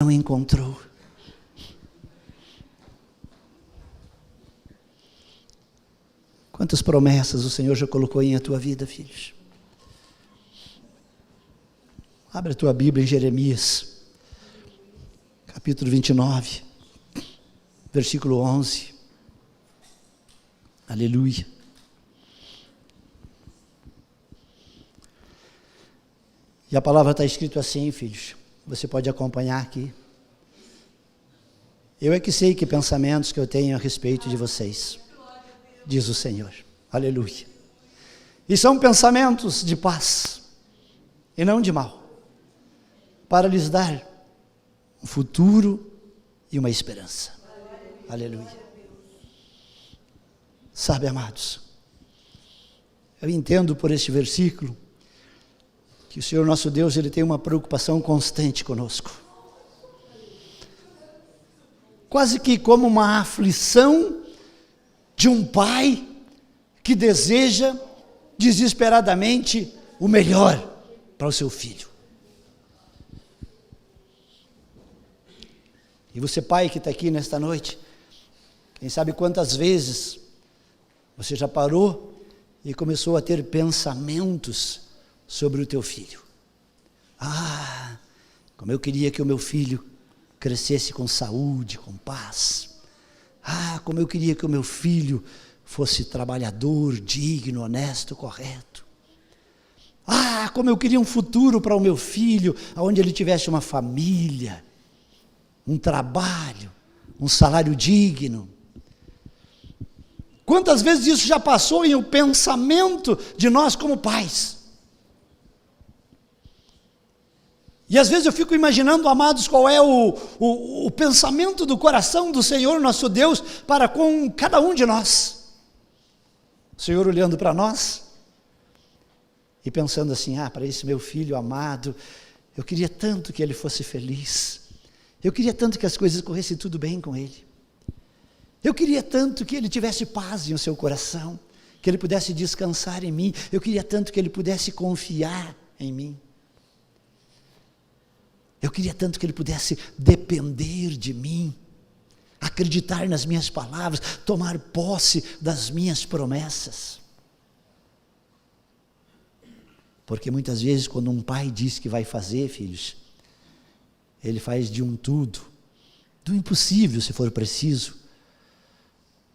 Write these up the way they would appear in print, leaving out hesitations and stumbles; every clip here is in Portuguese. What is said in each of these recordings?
não encontrou. Quantas promessas o Senhor já colocou em a tua vida, filhos? Abre a tua Bíblia em Jeremias, capítulo 29, versículo 11. Aleluia. E a palavra está escrito assim, filhos. Você pode acompanhar aqui. Eu é que sei que pensamentos que eu tenho a respeito de vocês, diz o Senhor. Aleluia. E são pensamentos de paz e não de mal, para lhes dar um futuro e uma esperança. Aleluia. Sabe, amados, eu entendo por este versículo que o Senhor nosso Deus, Ele tem uma preocupação constante conosco. Quase que como uma aflição de um pai que deseja desesperadamente o melhor para o seu filho. E você, pai que está aqui nesta noite, quem sabe quantas vezes você já parou e começou a ter pensamentos sobre o teu filho. Ah, como eu queria que o meu filho crescesse com saúde, com paz. Ah, como eu queria que o meu filho fosse trabalhador, digno, honesto, correto. Ah, como eu queria um futuro para o meu filho, onde ele tivesse uma família, um trabalho, um salário digno. Quantas vezes isso já passou em o pensamento de nós como pais? E às vezes eu fico imaginando, amados, qual é o pensamento do coração do Senhor nosso Deus para com cada um de nós. O Senhor olhando para nós e pensando assim, para esse meu filho amado, eu queria tanto que ele fosse feliz. Eu queria tanto que as coisas corressem tudo bem com ele. Eu queria tanto que ele tivesse paz em seu coração, que ele pudesse descansar em mim. Eu queria tanto que ele pudesse confiar em mim. Eu queria tanto que ele pudesse depender de mim, acreditar nas minhas palavras, tomar posse das minhas promessas. Porque muitas vezes quando um pai diz que vai fazer, filhos, ele faz de um tudo, do impossível se for preciso,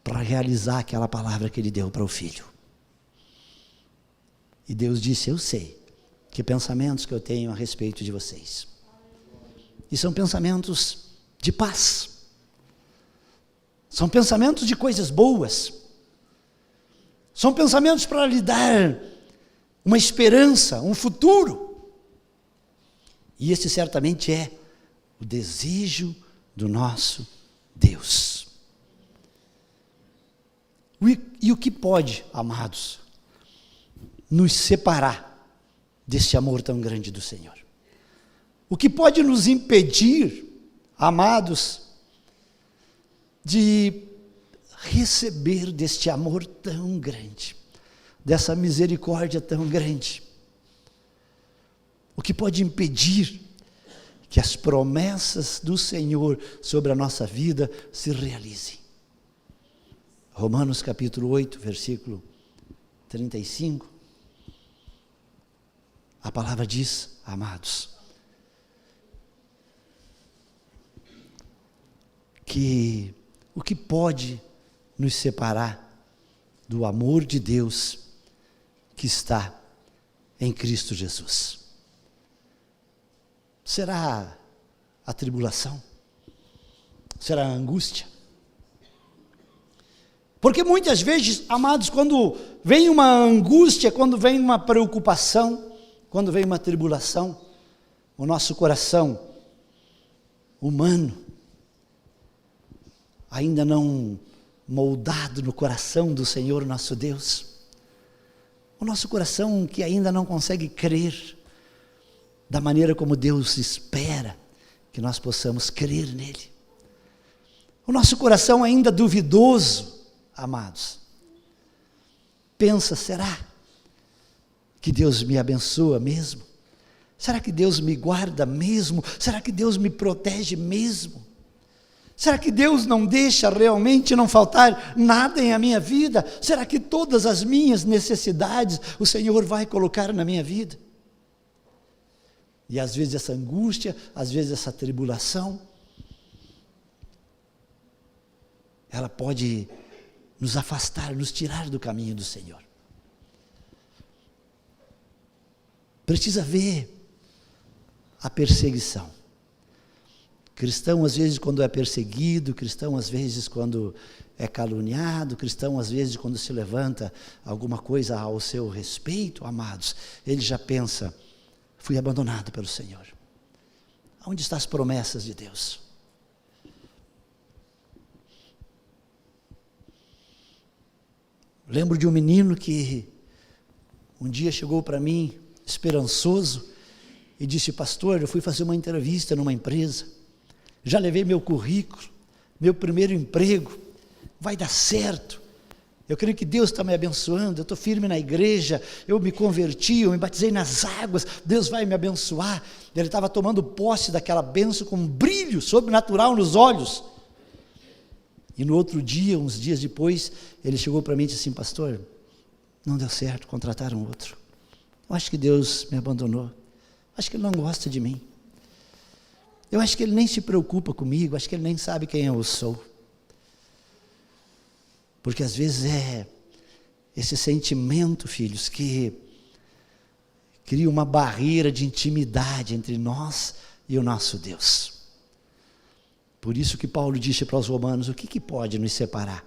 para realizar aquela palavra que ele deu para o filho. E Deus disse, eu sei que pensamentos que eu tenho a respeito de vocês. E são pensamentos de paz. São pensamentos de coisas boas. São pensamentos para lhe dar uma esperança, um futuro. E esse certamente é o desejo do nosso Deus. E o que pode, amados, nos separar desse amor tão grande do Senhor? O que pode nos impedir, amados, de receber deste amor tão grande, dessa misericórdia tão grande? O que pode impedir que as promessas do Senhor sobre a nossa vida se realizem? Romanos capítulo 8, versículo 35, a palavra diz, amados, que o que pode nos separar do amor de Deus que está em Cristo Jesus? Será a tribulação? Será a angústia? Porque muitas vezes, amados, quando vem uma angústia, quando vem uma preocupação, quando vem uma tribulação, o nosso coração humano, ainda não moldado no coração do Senhor nosso Deus, o nosso coração que ainda não consegue crer da maneira como Deus espera que nós possamos crer nele, o nosso coração ainda duvidoso, amados, pensa, será que Deus me abençoa mesmo? Será que Deus me guarda mesmo? Será que Deus me protege mesmo? Será que Deus não deixa realmente não faltar nada em a minha vida? Será que todas as minhas necessidades o Senhor vai colocar na minha vida? E às vezes essa angústia, às vezes essa tribulação, ela pode nos afastar, nos tirar do caminho do Senhor. Precisa ver a perseguição. Cristão, às vezes, quando é perseguido, cristão, às vezes, quando é caluniado, cristão, às vezes, quando se levanta alguma coisa ao seu respeito, amados, ele já pensa: fui abandonado pelo Senhor. Onde estão as promessas de Deus? Lembro de um menino que um dia chegou para mim, esperançoso, e disse: pastor, eu fui fazer uma entrevista numa empresa, já levei meu currículo, meu primeiro emprego, vai dar certo, eu creio que Deus está me abençoando, eu estou firme na igreja, eu me converti, eu me batizei nas águas, Deus vai me abençoar. Ele estava tomando posse daquela bênção com um brilho sobrenatural nos olhos. E no outro dia, uns dias depois, ele chegou para mim e disse assim: pastor, não deu certo, contrataram outro. Eu acho que Deus me abandonou, acho que Ele não gosta de mim, eu acho que Ele nem se preocupa comigo, acho que Ele nem sabe quem eu sou. Porque às vezes é esse sentimento, filhos, que cria uma barreira de intimidade entre nós e o nosso Deus. Por isso que Paulo disse para os romanos: o que pode nos separar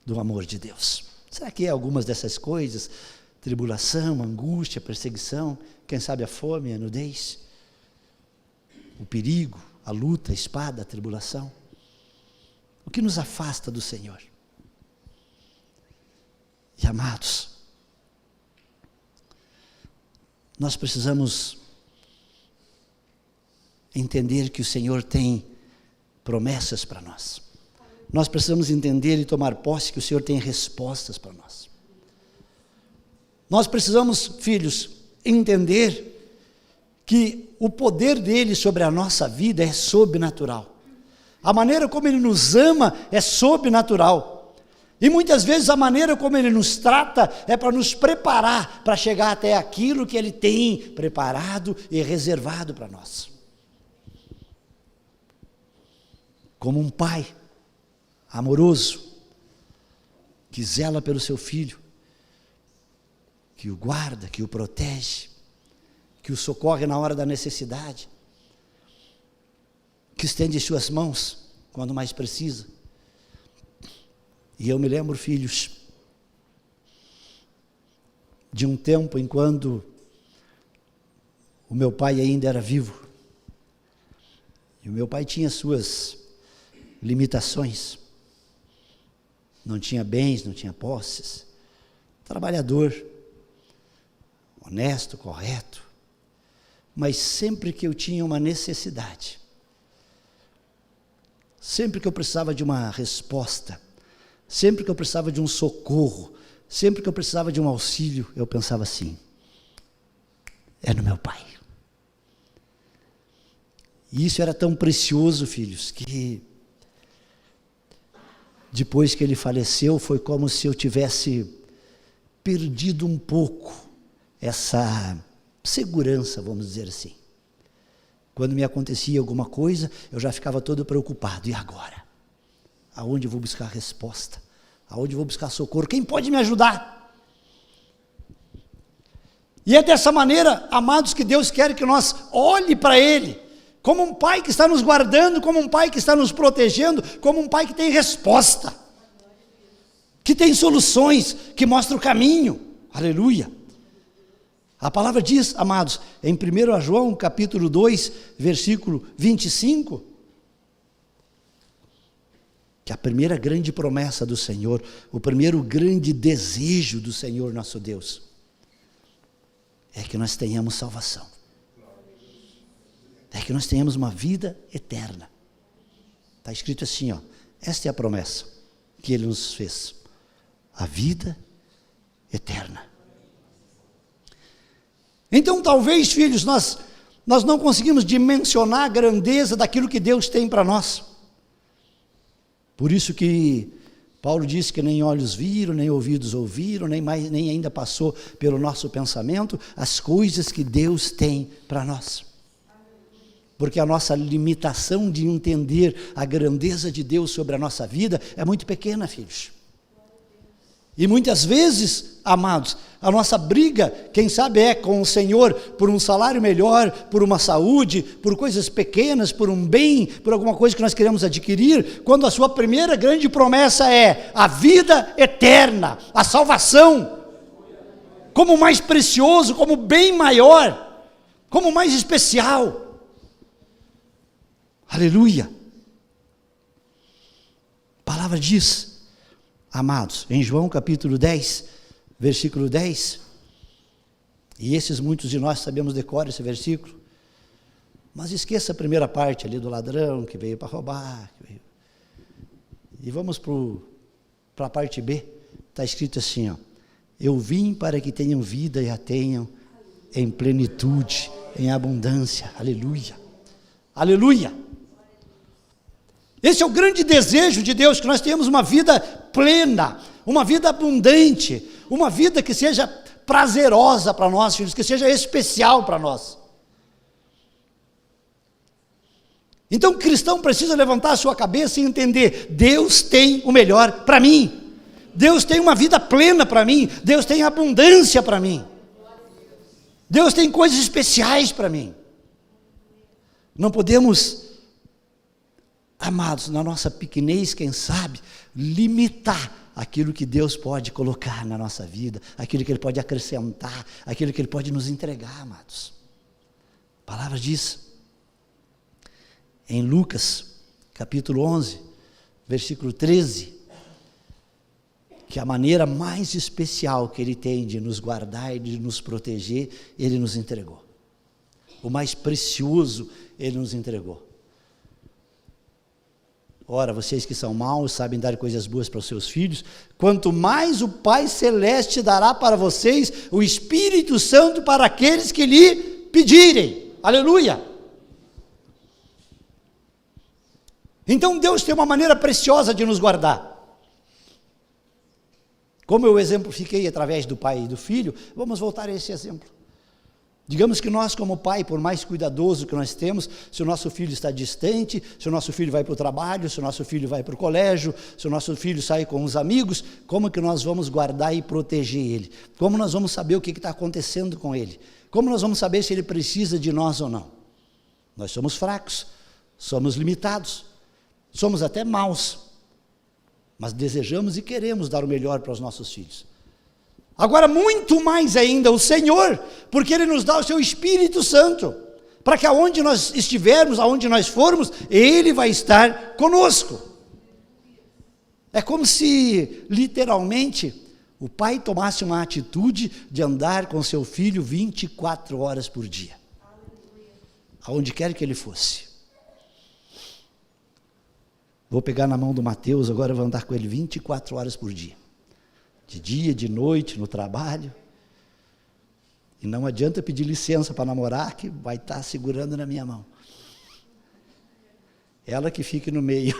do amor de Deus? Será que é algumas dessas coisas? Tribulação, angústia, perseguição, quem sabe a fome, a nudez, o perigo, a luta, a espada, a tribulação. O que nos afasta do Senhor? E amados, nós precisamos entender que o Senhor tem promessas para nós. Nós precisamos entender e tomar posse que o Senhor tem respostas para nós. Nós precisamos, filhos, entender que o poder dele sobre a nossa vida é sobrenatural. A maneira como ele nos ama é sobrenatural. E muitas vezes a maneira como Ele nos trata é para nos preparar para chegar até aquilo que Ele tem preparado e reservado para nós. Como um pai amoroso, que zela pelo seu filho, que o guarda, que o protege, que o socorre na hora da necessidade, que estende suas mãos quando mais precisa. E eu me lembro, filhos, de um tempo em quando o meu pai ainda era vivo. E o meu pai tinha suas limitações. Não tinha bens, não tinha posses. Trabalhador, honesto, correto. Mas sempre que eu tinha uma necessidade, sempre que eu precisava de uma resposta, sempre que eu precisava de um socorro, sempre que eu precisava de um auxílio, eu pensava assim: é no meu pai. E isso era tão precioso, filhos, que depois que ele faleceu, foi como se eu tivesse perdido um pouco essa segurança, vamos dizer assim. Quando me acontecia alguma coisa, eu já ficava todo preocupado: e agora? Aonde eu vou buscar resposta? Aonde eu vou buscar socorro? Quem pode me ajudar? E é dessa maneira, amados, que Deus quer que nós olhe para Ele, como um pai que está nos guardando, como um pai que está nos protegendo, como um pai que tem resposta, que tem soluções, que mostra o caminho. Aleluia! A palavra diz, amados, em 1 João capítulo 2, versículo 25, que a primeira grande promessa do Senhor, o primeiro grande desejo do Senhor nosso Deus, é que nós tenhamos salvação, é que nós tenhamos uma vida eterna. Está escrito assim, esta é a promessa que Ele nos fez, a vida eterna. Então talvez, filhos, nós nós não conseguimos dimensionar a grandeza daquilo que Deus tem para nós. Por isso que Paulo disse que nem olhos viram, nem ouvidos ouviram, nem ainda passou pelo nosso pensamento as coisas que Deus tem para nós. Porque a nossa limitação de entender a grandeza de Deus sobre a nossa vida é muito pequena, filhos. E muitas vezes, amados, a nossa briga, quem sabe é com o Senhor, por um salário melhor, por uma saúde, por coisas pequenas, por um bem, por alguma coisa que nós queremos adquirir, quando a sua primeira grande promessa é a vida eterna, a salvação, como mais precioso, como bem maior, como mais especial. Aleluia! A palavra diz, amados, em João capítulo 10, versículo 10, e muitos de nós sabemos decorar esse versículo, mas esqueça a primeira parte ali do ladrão que veio para roubar, e vamos para a parte B, está escrito assim, ó, eu vim para que tenham vida e a tenham em plenitude, em abundância, aleluia, aleluia. Esse é o grande desejo de Deus, que nós tenhamos uma vida plena, uma vida abundante, uma vida que seja prazerosa para nós, filhos, que seja especial para nós. Então o cristão precisa levantar a sua cabeça e entender, Deus tem o melhor para mim, Deus tem uma vida plena para mim, Deus tem abundância para mim, Deus tem coisas especiais para mim. Não podemos, amados, na nossa pequenez, quem sabe, limitar aquilo que Deus pode colocar na nossa vida, aquilo que Ele pode acrescentar, aquilo que Ele pode nos entregar, amados. A palavra diz, em Lucas, capítulo 11, versículo 13, que a maneira mais especial que Ele tem de nos guardar e de nos proteger, Ele nos entregou. O mais precioso, Ele nos entregou. Ora, vocês que são maus, sabem dar coisas boas para os seus filhos, quanto mais o Pai Celeste dará para vocês o Espírito Santo para aqueles que lhe pedirem. Aleluia! Então Deus tem uma maneira preciosa de nos guardar. Como eu exemplifiquei através do pai e do filho, vamos voltar a esse exemplo. Digamos que nós, como pai, por mais cuidadoso que nós temos, se o nosso filho está distante, se o nosso filho vai para o trabalho, se o nosso filho vai para o colégio, se o nosso filho sai com os amigos, como que nós vamos guardar e proteger ele? Como nós vamos saber o que está acontecendo com ele? Como nós vamos saber se ele precisa de nós ou não? Nós somos fracos, somos limitados, somos até maus, mas desejamos e queremos dar o melhor para os nossos filhos. Agora, muito mais ainda, o Senhor, porque Ele nos dá o seu Espírito Santo, para que aonde nós estivermos, aonde nós formos, Ele vai estar conosco. É como se, literalmente, o pai tomasse uma atitude de andar com seu filho 24 horas por dia, aonde quer que ele fosse. Vou pegar na mão do Mateus, agora eu vou andar com ele 24 horas por dia. De dia, de noite, no trabalho. E não adianta pedir licença para namorar, que vai estar segurando na minha mão. Ela que fique no meio.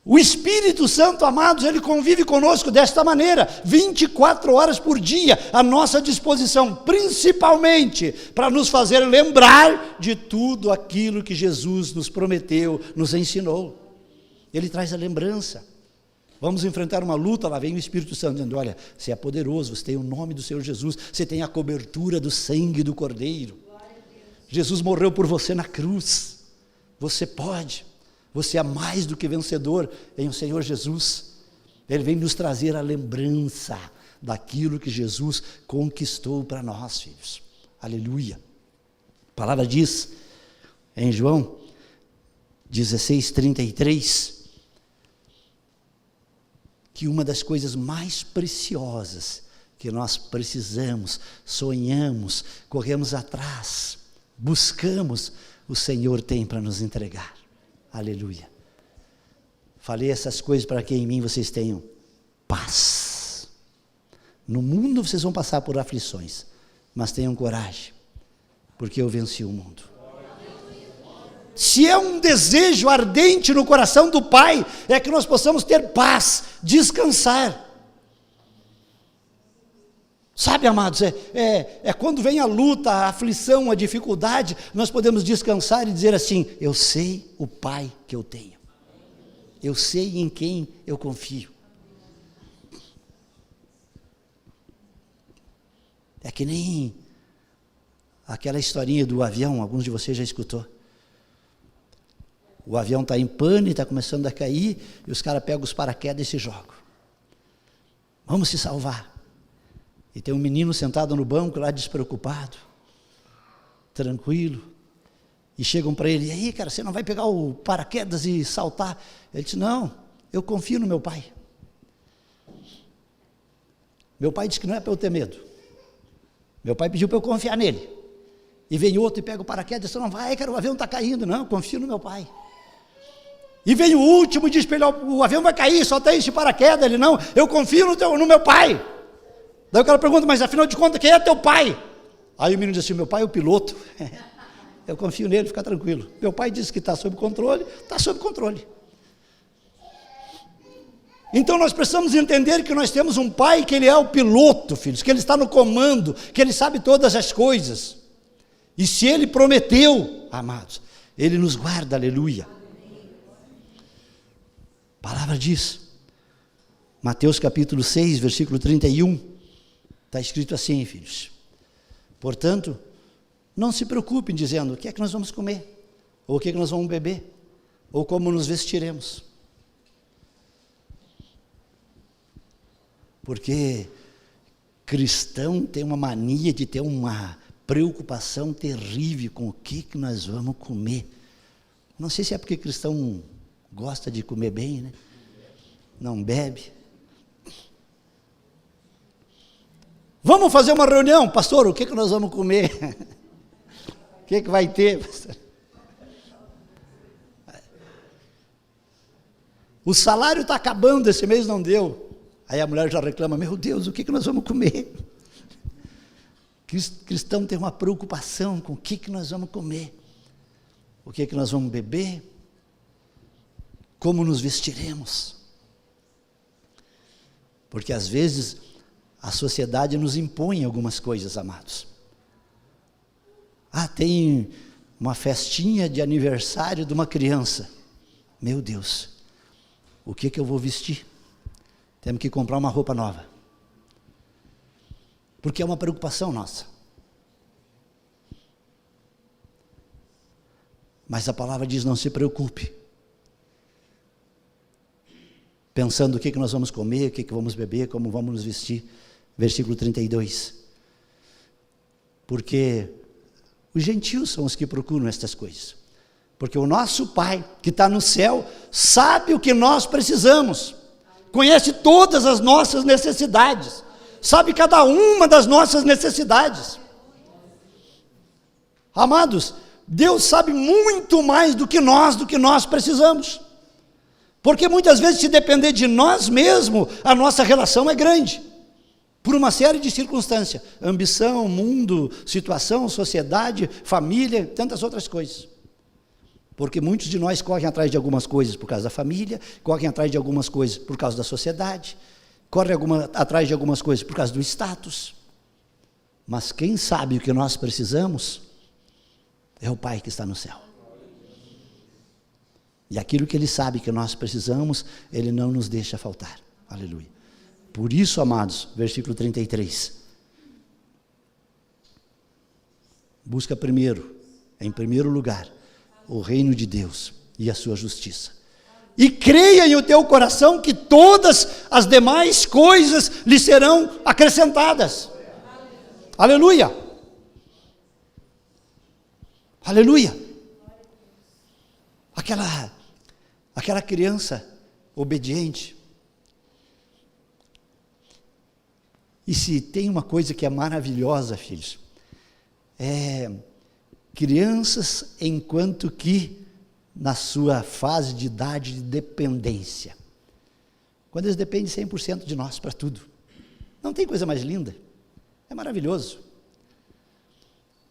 O Espírito Santo, amados, Ele convive conosco desta maneira, 24 horas por dia, à nossa disposição, principalmente para nos fazer lembrar de tudo aquilo que Jesus nos prometeu, nos ensinou. Ele traz a lembrança. Vamos enfrentar uma luta, lá vem o Espírito Santo dizendo, olha, você é poderoso, você tem o nome do Senhor Jesus, você tem a cobertura do sangue do Cordeiro. Jesus morreu por você na cruz, você pode. Você é mais do que vencedor em o Senhor Jesus. Ele vem nos trazer a lembrança daquilo que Jesus conquistou para nós, filhos. Aleluia. A palavra diz em João 16:33 que uma das coisas mais preciosas que nós precisamos, sonhamos, corremos atrás, buscamos, o Senhor tem para nos entregar. Aleluia. Falei essas coisas para que em mim vocês tenham paz. No mundo vocês vão passar por aflições, mas tenham coragem, porque eu venci o mundo. Se é um desejo ardente no coração do Pai, é que nós possamos ter paz, descansar. Sabe, amados, é quando vem a luta, a aflição, a dificuldade, nós podemos descansar e dizer assim: eu sei o Pai que eu tenho, eu sei em quem eu confio. É que nem aquela historinha do avião, alguns de vocês já escutou. O avião está em pane, está começando a cair, e os caras pegam os paraquedas e se jogam. Vamos se salvar. E tem um menino sentado no banco lá, despreocupado, tranquilo, e chegam para ele: e aí, cara, você não vai pegar o paraquedas e saltar? Ele disse: não, eu confio no meu pai. Meu pai disse que não é para eu ter medo. Meu pai pediu para eu confiar nele. E vem outro e pega o paraquedas e diz: não vai, cara, o avião está caindo. Não, eu confio no meu pai. E vem o último e diz para ele: o avião vai cair, só tem esse paraquedas. Ele: não, eu confio no meu pai. Daí o cara pergunta: mas afinal de contas, quem é teu pai? Aí o menino diz assim: meu pai é o piloto. Eu confio nele, fica tranquilo. Meu pai disse que está sob controle, está sob controle. Então nós precisamos entender que nós temos um Pai que Ele é o piloto, filhos, que Ele está no comando, que Ele sabe todas as coisas. E se Ele prometeu, amados, Ele nos guarda, aleluia. A palavra diz, Mateus capítulo 6, versículo 31, está escrito assim, filhos: portanto, não se preocupem dizendo: o que é que nós vamos comer? Ou o que é que nós vamos beber? Ou como nos vestiremos? Porque cristão tem uma mania de ter uma preocupação terrível com o que nós vamos comer. Não sei se é porque cristão gosta de comer bem, né? Não bebe. Vamos fazer uma reunião, pastor, o que nós vamos comer? O que vai ter, pastor? O salário está acabando, esse mês não deu. Aí a mulher já reclama: meu Deus, o que nós vamos comer? Cristão tem uma preocupação com o que nós vamos comer, o que nós vamos beber, como nos vestiremos. Porque às vezes a sociedade nos impõe algumas coisas, amados. Tem uma festinha de aniversário de uma criança. Meu Deus, o que eu vou vestir? Temos que comprar uma roupa nova. Porque é uma preocupação nossa. Mas a palavra diz: não se preocupe. Pensando o que nós vamos comer, o que vamos beber, como vamos nos vestir. Versículo 32. Porque os gentios são os que procuram estas coisas. Porque o nosso Pai, que está no céu, sabe o que nós precisamos. Conhece todas as nossas necessidades, sabe cada uma das nossas necessidades. Amados, Deus sabe muito mais do que nós precisamos, porque muitas vezes, se depender de nós mesmos, a nossa relação é grande, por uma série de circunstâncias: ambição, mundo, situação, sociedade, família, tantas outras coisas. Porque muitos de nós correm atrás de algumas coisas por causa da família, correm atrás de algumas coisas por causa da sociedade, correm atrás de algumas coisas por causa do status. Mas quem sabe o que nós precisamos é o Pai que está no céu. E aquilo que Ele sabe que nós precisamos, Ele não nos deixa faltar. Aleluia. Por isso, amados, versículo 33. Busca primeiro, em primeiro lugar, o reino de Deus e a sua justiça. E creia em o teu coração que todas as demais coisas lhe serão acrescentadas. Aleluia. Aleluia. Aquela criança obediente. E se tem uma coisa que é maravilhosa, filhos, crianças enquanto que na sua fase de idade de dependência. Quando eles dependem 100% de nós para tudo. Não tem coisa mais linda. É maravilhoso.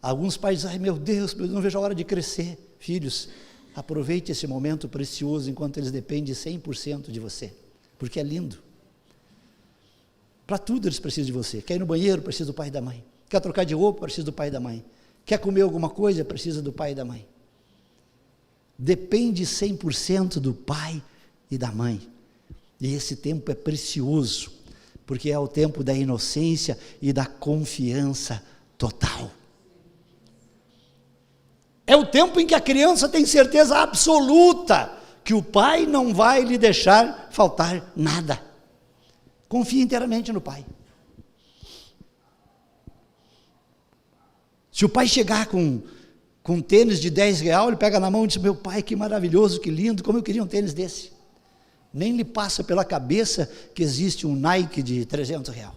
Alguns pais dizem, ai meu Deus, eu não vejo a hora de crescer. Filhos, aproveite esse momento precioso enquanto eles dependem 100% de você, porque é lindo. Para tudo eles precisam de você. Quer ir no banheiro, precisa do pai e da mãe. Quer trocar de roupa, precisa do pai e da mãe. Quer comer alguma coisa, precisa do pai e da mãe. Depende 100% do pai e da mãe. E esse tempo é precioso, porque é o tempo da inocência e da confiança total. É o tempo em que a criança tem certeza absoluta que o pai não vai lhe deixar faltar nada. Confie inteiramente no pai. Se o pai chegar com um tênis de R$10, ele pega na mão e diz, meu pai, que maravilhoso, que lindo, como eu queria um tênis desse. Nem lhe passa pela cabeça que existe um Nike de R$300.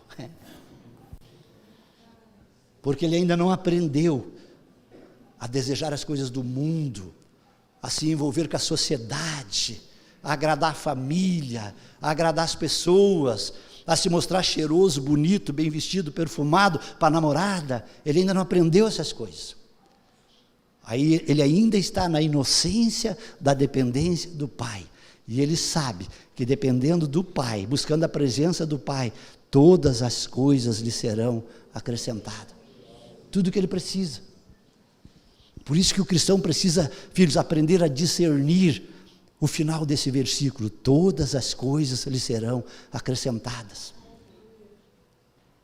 Porque ele ainda não aprendeu a desejar as coisas do mundo, a se envolver com a sociedade, a agradar a família, a agradar as pessoas, a se mostrar cheiroso, bonito, bem vestido, perfumado para a namorada. Ele ainda não aprendeu essas coisas. Aí ele ainda está na inocência da dependência do pai. E ele sabe que dependendo do pai, buscando a presença do pai, todas as coisas lhe serão acrescentadas. Tudo o que ele precisa. Por isso que o cristão precisa, filhos, aprender a discernir o final desse versículo. Todas as coisas lhe serão acrescentadas.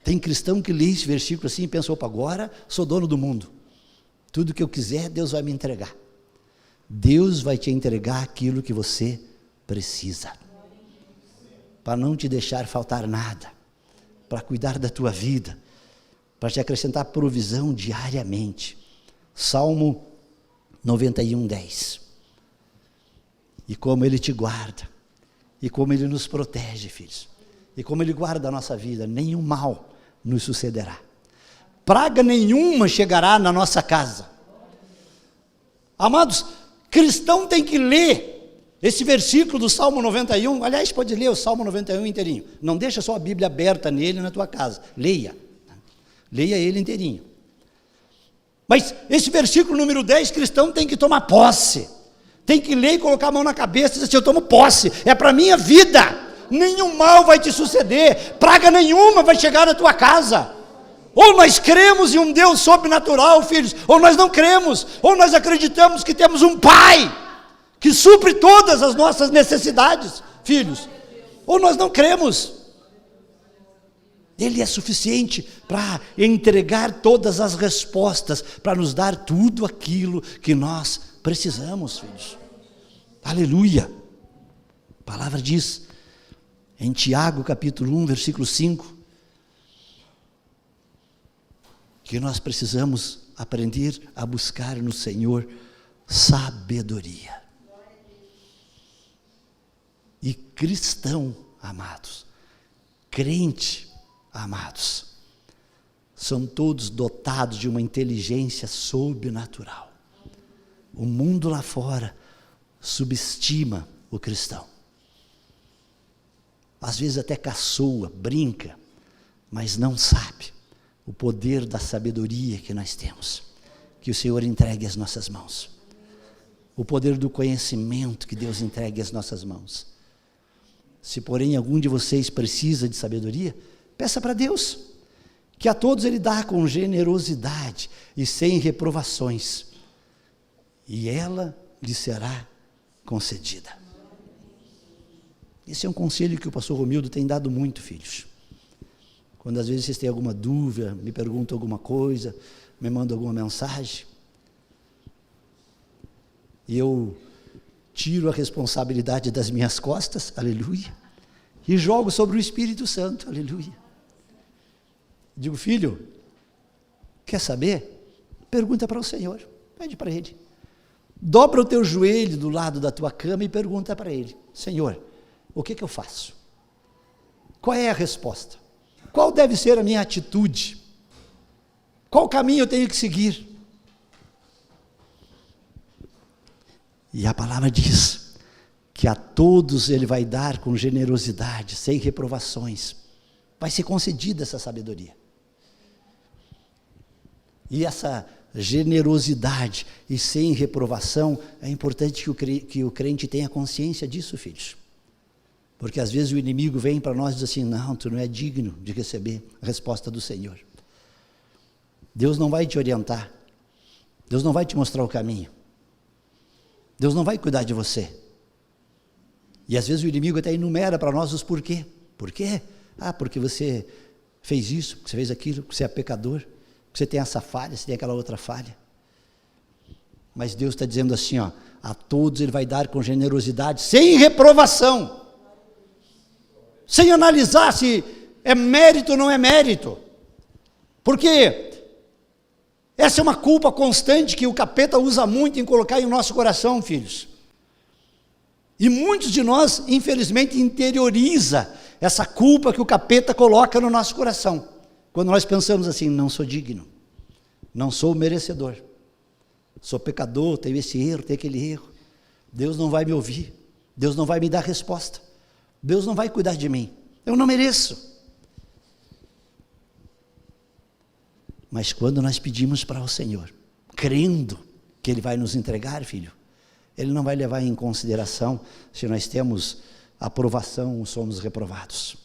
Tem cristão que lê esse versículo assim e pensa, opa, agora sou dono do mundo. Tudo que eu quiser, Deus vai me entregar. Deus vai te entregar aquilo que você precisa. Para não te deixar faltar nada. Para cuidar da tua vida. Para te acrescentar provisão diariamente. Salmo 91:10. E como Ele te guarda, e como Ele nos protege, filhos, e como Ele guarda a nossa vida, nenhum mal nos sucederá. Praga nenhuma chegará na nossa casa. Amados, cristão tem que ler esse versículo do Salmo 91, aliás, pode ler o Salmo 91 inteirinho, não deixa só a Bíblia aberta nele na tua casa, leia ele inteirinho. Mas esse versículo número 10, cristão tem que tomar posse, tem que ler e colocar a mão na cabeça e dizer assim, eu tomo posse, é para a minha vida, nenhum mal vai te suceder, praga nenhuma vai chegar na tua casa. Ou nós cremos em um Deus sobrenatural, filhos, ou nós não cremos, ou nós acreditamos que temos um Pai, que supre todas as nossas necessidades, filhos, ou nós não cremos. Ele é suficiente para entregar todas as respostas, para nos dar tudo aquilo que nós precisamos, filhos. Aleluia! A palavra diz, em Tiago capítulo 1, versículo 5, que nós precisamos aprender a buscar no Senhor sabedoria. E cristão, amados, crente, amados, são todos dotados de uma inteligência sobrenatural. O mundo lá fora subestima o cristão. Às vezes até caçoa, brinca, mas não sabe o poder da sabedoria que nós temos, que o Senhor entregue às nossas mãos. O poder do conhecimento que Deus entregue às nossas mãos. Se porém algum de vocês precisa de sabedoria, peça para Deus, que a todos Ele dá com generosidade e sem reprovações, e ela lhe será concedida. Esse é um conselho que o pastor Romildo tem dado muito, filhos. Quando às vezes vocês têm alguma dúvida, me perguntam alguma coisa, me mandam alguma mensagem, e eu tiro a responsabilidade das minhas costas, aleluia, e jogo sobre o Espírito Santo, aleluia. Digo, filho, quer saber? Pergunta para o Senhor, pede para Ele. Dobra o teu joelho do lado da tua cama e pergunta para Ele, Senhor, o que eu faço? Qual é a resposta? Qual deve ser a minha atitude? Qual caminho eu tenho que seguir? E a palavra diz que a todos Ele vai dar com generosidade, sem reprovações. Vai ser concedida essa sabedoria. E essa generosidade e sem reprovação, é importante que o crente tenha consciência disso, filhos. Porque às vezes o inimigo vem para nós e diz assim, não, tu não é digno de receber a resposta do Senhor. Deus não vai te orientar. Deus não vai te mostrar o caminho. Deus não vai cuidar de você. E às vezes o inimigo até enumera para nós os porquê. Por quê? Porque você fez isso, porque você fez aquilo, porque você é pecador, porque você tem essa falha, você tem aquela outra falha. Mas Deus está dizendo assim, ó, a todos Ele vai dar com generosidade, sem reprovação. Sem analisar se é mérito ou não é mérito. Porque essa é uma culpa constante que o capeta usa muito em colocar em nosso coração, filhos. E muitos de nós, infelizmente, interioriza essa culpa que o capeta coloca no nosso coração. Quando nós pensamos assim, não sou digno, não sou merecedor, sou pecador, tenho esse erro, tenho aquele erro. Deus não vai me ouvir, Deus não vai me dar resposta, Deus não vai cuidar de mim, eu não mereço. Mas quando nós pedimos para o Senhor, crendo que Ele vai nos entregar, filho, Ele não vai levar em consideração se nós temos aprovação ou somos reprovados,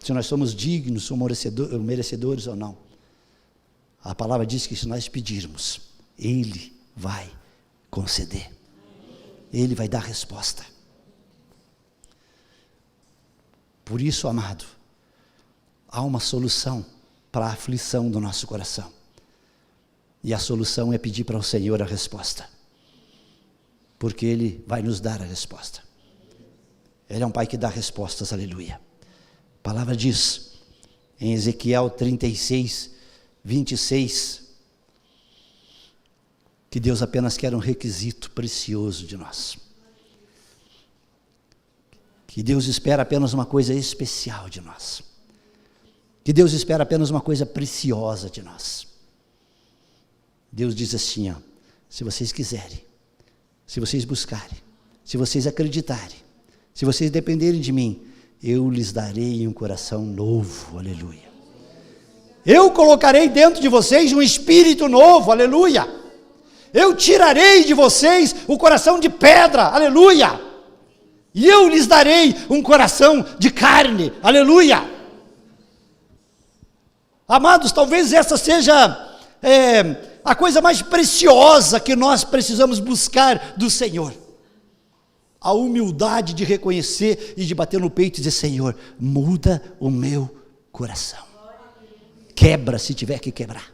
se nós somos dignos, somos merecedores ou não. A palavra diz que se nós pedirmos, Ele vai conceder, Ele vai dar resposta. Por isso, amado, há uma solução para a aflição do nosso coração, e a solução é pedir para o Senhor a resposta, porque Ele vai nos dar a resposta. Ele é um Pai que dá respostas, aleluia. A palavra diz, em Ezequiel 36, 26, que Deus apenas quer um requisito precioso de nós, que Deus espera apenas uma coisa especial de nós, que Deus espera apenas uma coisa preciosa de nós. Deus diz assim, ó, se vocês quiserem, se vocês buscarem, se vocês acreditarem, se vocês dependerem de mim, eu lhes darei um coração novo, aleluia. Eu colocarei dentro de vocês um espírito novo, aleluia. Eu tirarei de vocês o coração de pedra, aleluia. E eu lhes darei um coração de carne, aleluia. Amados, talvez essa seja a coisa mais preciosa que nós precisamos buscar do Senhor. A humildade de reconhecer e de bater no peito e dizer, Senhor, muda o meu coração. Quebra se tiver que quebrar.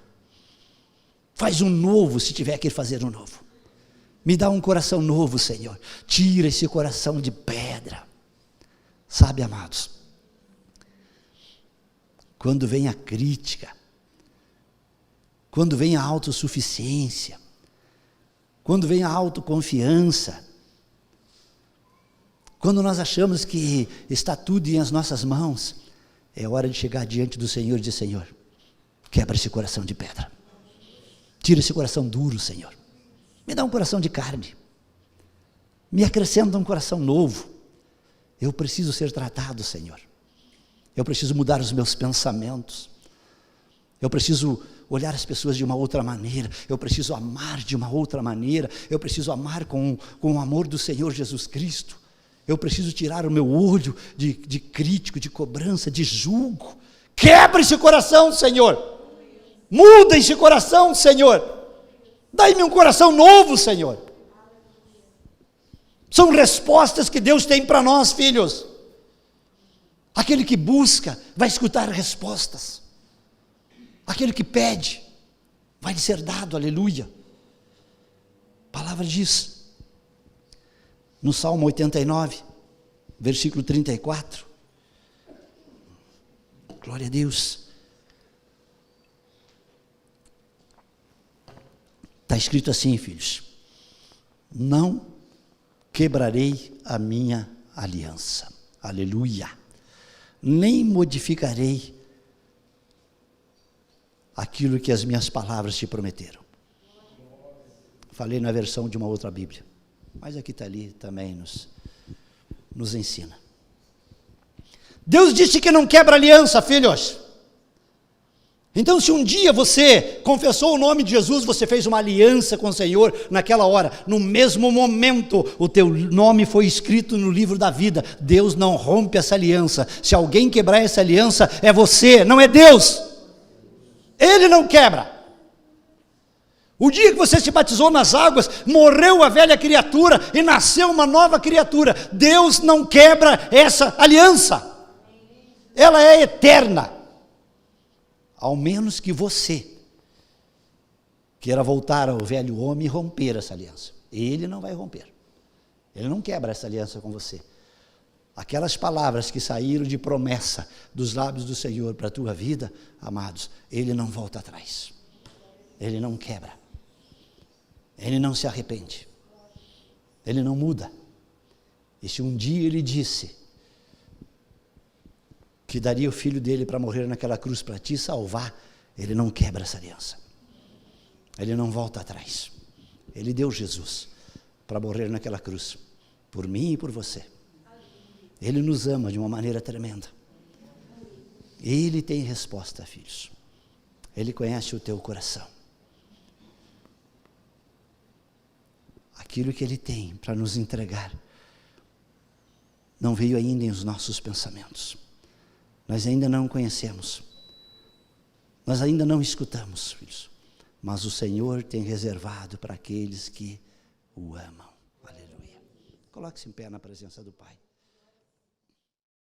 Faz um novo se tiver que fazer um novo. Me dá um coração novo, Senhor. Tira esse coração de pedra. Sabe, amados, quando vem a crítica, quando vem a autossuficiência, quando vem a autoconfiança, quando nós achamos que está tudo em as nossas mãos, é hora de chegar diante do Senhor e dizer, Senhor, quebra esse coração de pedra, tira esse coração duro, Senhor, me dá um coração de carne, me acrescenta um coração novo, eu preciso ser tratado, Senhor, eu preciso mudar os meus pensamentos, eu preciso olhar as pessoas de uma outra maneira, eu preciso amar de uma outra maneira, eu preciso amar com o amor do Senhor Jesus Cristo, eu preciso tirar o meu olho de crítico, de cobrança, de julgo. Quebra esse coração, Senhor, muda esse coração, Senhor, dai-me um coração novo, Senhor. São respostas que Deus tem para nós, filhos. Aquele que busca vai escutar respostas, aquele que pede vai lhe ser dado, aleluia. A palavra diz no Salmo 89, versículo 34, glória a Deus, está escrito assim, filhos, não quebrarei a minha aliança, aleluia, nem modificarei aquilo que as minhas palavras te prometeram. Falei na versão de uma outra Bíblia, mas aqui está ali também nos ensina. Deus disse que não quebra aliança, filhos. Então, se um dia você confessou o nome de Jesus, você fez uma aliança com o Senhor naquela hora, no mesmo momento, o teu nome foi escrito no livro da vida. Deus não rompe essa aliança. Se alguém quebrar essa aliança, é você, não é Deus. Ele não quebra. O dia que você se batizou nas águas, morreu a velha criatura e nasceu uma nova criatura. Deus não quebra essa aliança. Ela é eterna. Ao menos que você queira voltar ao velho homem e romper essa aliança. Ele não vai romper. Ele não quebra essa aliança com você. Aquelas palavras que saíram de promessa dos lábios do Senhor para a tua vida, amados, Ele não volta atrás. Ele não quebra. Ele não se arrepende. Ele não muda. E se um dia Ele disse que daria o filho dele para morrer naquela cruz para te salvar, Ele não quebra essa aliança. Ele não volta atrás. Ele deu Jesus para morrer naquela cruz, por mim e por você. Ele nos ama de uma maneira tremenda. Ele tem resposta, filhos. Ele conhece o teu coração. Aquilo que Ele tem para nos entregar não veio ainda nos nossos pensamentos. Nós ainda não conhecemos, nós ainda não escutamos, filhos, mas o Senhor tem reservado para aqueles que o amam. Aleluia. Coloque-se em pé na presença do Pai.